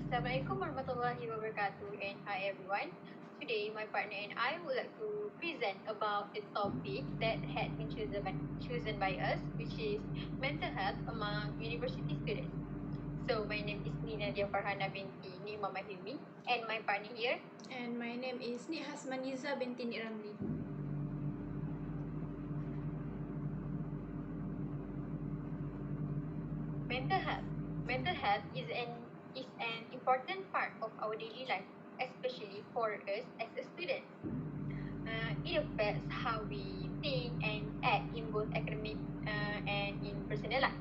Assalamualaikum warahmatullahi wabarakatuh, and hi everyone. Today my partner and I would like to present about the topic that had been chosen by us, which is mental health among university students. So my name is NADIA FARHANA BINTI HILMIE, and my partner here. And my name is HASMANIZA binti RAMLI. Mental health is an important part of our daily life, especially for us as a student. It affects how we think and act in both academic and in personal life.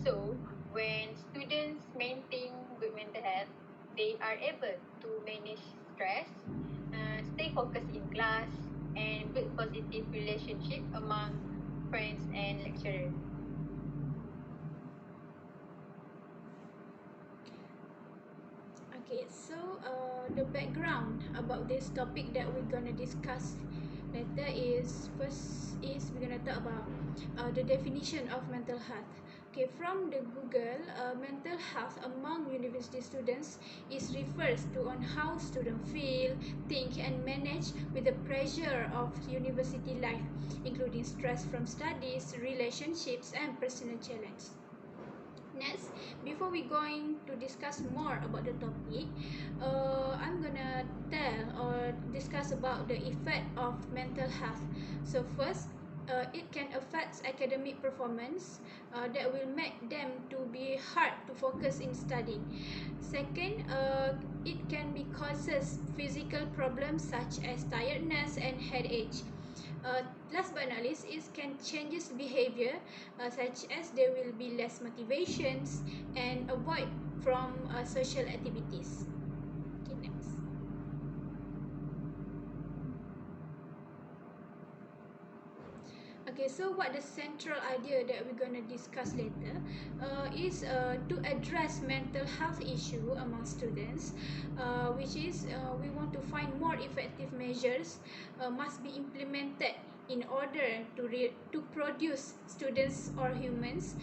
So, when students maintain good mental health, they are able to manage stress, stay focused in class, and build positive relationship among friends and lecturers. Okay, so the background about this topic that we're gonna discuss later is we're gonna talk about the definition of mental health. Okay, from the Google, mental health among university students is refers to on how students feel, think, and manage with the pressure of university life, including stress from studies, relationships, and personal challenge. Next, before we going to discuss more about the topic, I'm gonna tell or discuss about the effect of mental health. So first, it can affect academic performance that will make them to be hard to focus in studying. Second, it can be causes physical problems such as tiredness and headache. Last but not least, it can changes behavior such as there will be less motivations and avoid from social activities. Okay, next. Okay, so what the central idea that we're going to discuss later is to address mental health issue among students, which is we want to find more effective measures must be implemented in order to produce students or humans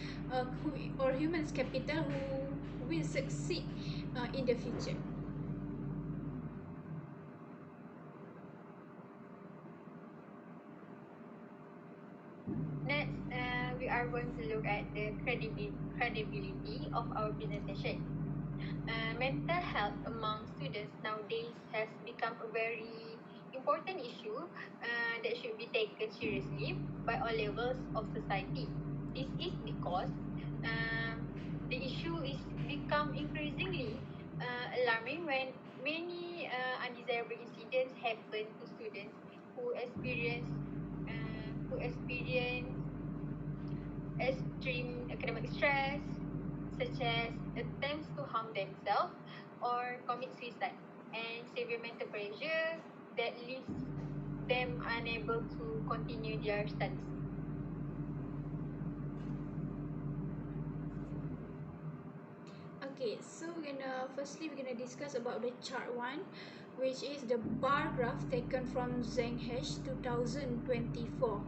capital who will succeed in the future. Next, we are going to look at the credibility of our presentation. Mental health among students nowadays has become a very important issue that should be taken seriously by all levels of society. This is because the issue is become increasingly alarming when many undesirable incidents happen to students who experience extreme academic stress, such as attempts to harm themselves or commit suicide, and severe mental pressure that leaves them unable to continue their studies. Okay, so we're gonna discuss about the chart one, which is the bar graph taken from Zhenghesh 2024.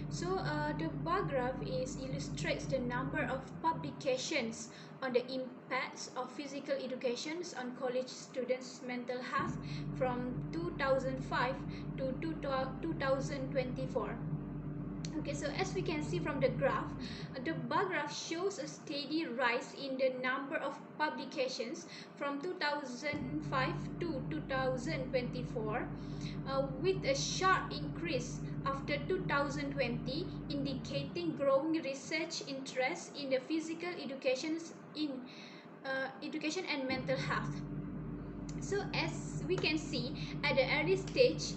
So the bar graph illustrates the number of publications on the impacts of physical education on college students' mental health from 2005 to 2024. Okay, so as we can see from the graph, the bar graph shows a steady rise in the number of publications from 2005 to 2024, with a sharp increase after 2020, indicating growing research interest in the physical education and mental health. So as we can see at the early stage,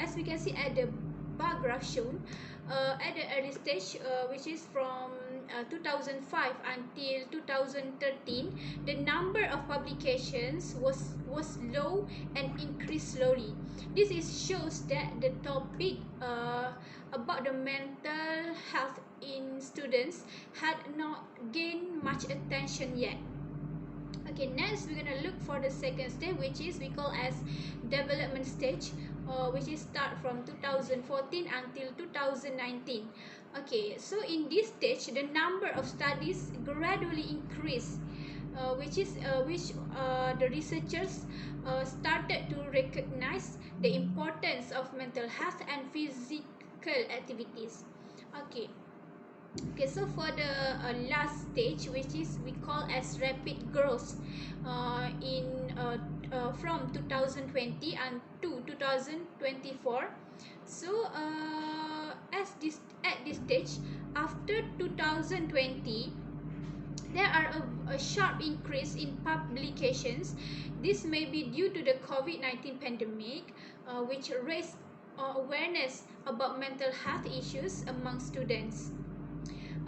as we can see at the bar graph shown, at the early stage, which is from 2005 until 2013, the number of publications was low and increased slowly. This shows that the topic about the mental health in students had not gained much attention yet. Okay, next we're gonna look for the second stage, which is we call as development stage, which is start from 2014 until 2019. Okay, so in this stage, the number of studies gradually increase which the researchers started to recognize the importance of mental health and physical activities. Okay. Okay, so for the last stage, which is we call as rapid growth, in from 2020 and to 2024. So at this stage, after 2020, there are a sharp increase in publications. This may be due to the COVID-19 pandemic, which raised awareness about mental health issues among students.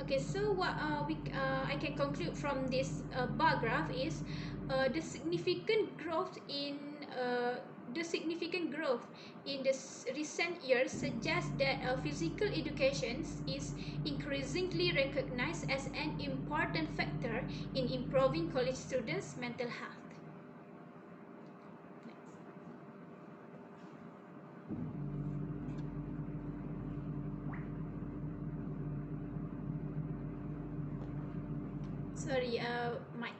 Okay, so what I can conclude from this bar graph is the significant growth in the recent years suggests that physical education is increasingly recognized as an important factor in improving college students' mental health. Sorry, Mike.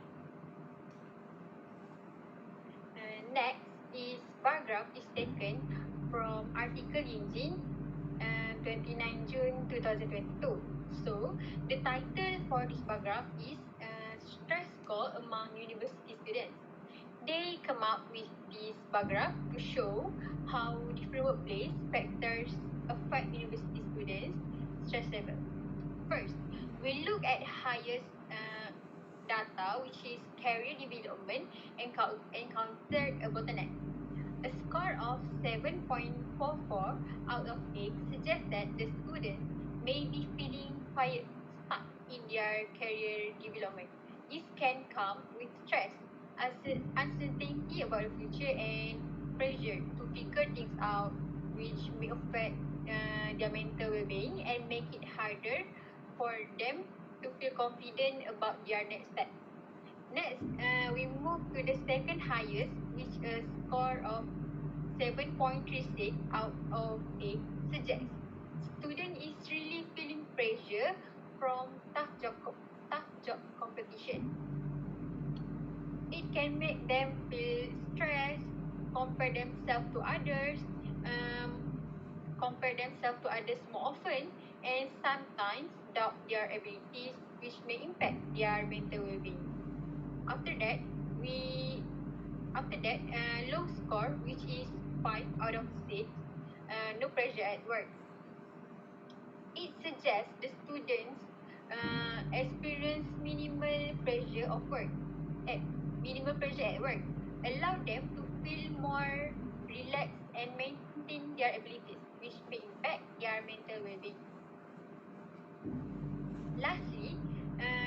Next is bar graph is taken from article engine 29 June 2022. So the title for this bar graph is stress score among university students. They come up with this bar graph to show how different workplace factors affect university students' stress level. First, we look at highest data, which is career development, encountered a bottleneck. A score of 7.44 out of 8 suggests that the students may be feeling quite stuck in their career development. This can come with stress, uncertainty about the future, and pressure to figure things out, which may affect their mental well-being and make it harder for them to feel confident about their next step. Next, we move to the second highest, which a score of 7.36 out of 8 suggests student is really feeling pressure from tough job competition. It can make them feel stressed, compare themselves to others more often, and sometimes doubt their abilities, which may impact their mental well-being. After that, low score, which is 5 out of 6, no pressure at work. It suggests the students experience minimal pressure at work, allow them to feel more relaxed and maintain their abilities, which may impact their mental well-being. Lastly,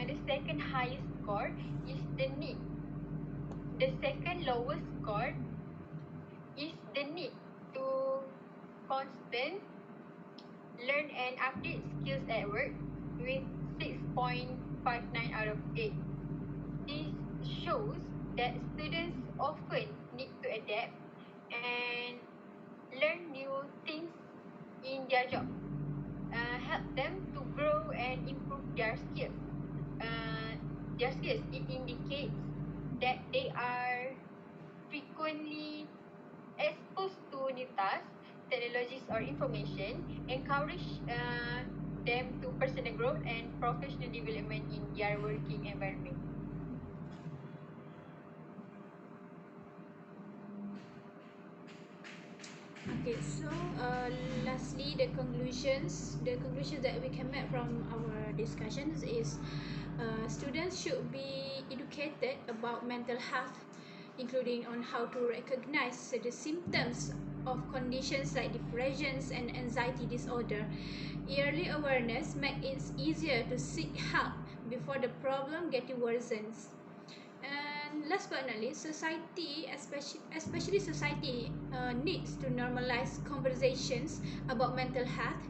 the second highest score is the need. The second lowest score is the need to constant learn and update skills at work with 6.59 out of 8. This shows that students often need to adapt and learn new things in their job, help them to grow and improve their skills. It indicates that they are frequently exposed to new tasks, technologies, or information, encourage them to personal growth and professional development in their working environment. Okay, so lastly, the conclusions that we can make from our discussions is students should be educated about mental health, including on how to recognize the symptoms of conditions like depressions and anxiety disorder. Early awareness makes it easier to seek help before the problem getting worsens. And last but not least, society, especially society, needs to normalize conversations about mental health.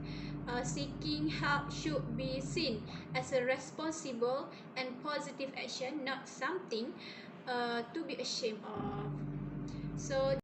Seeking help should be seen as a responsible and positive action, not something to be ashamed of. So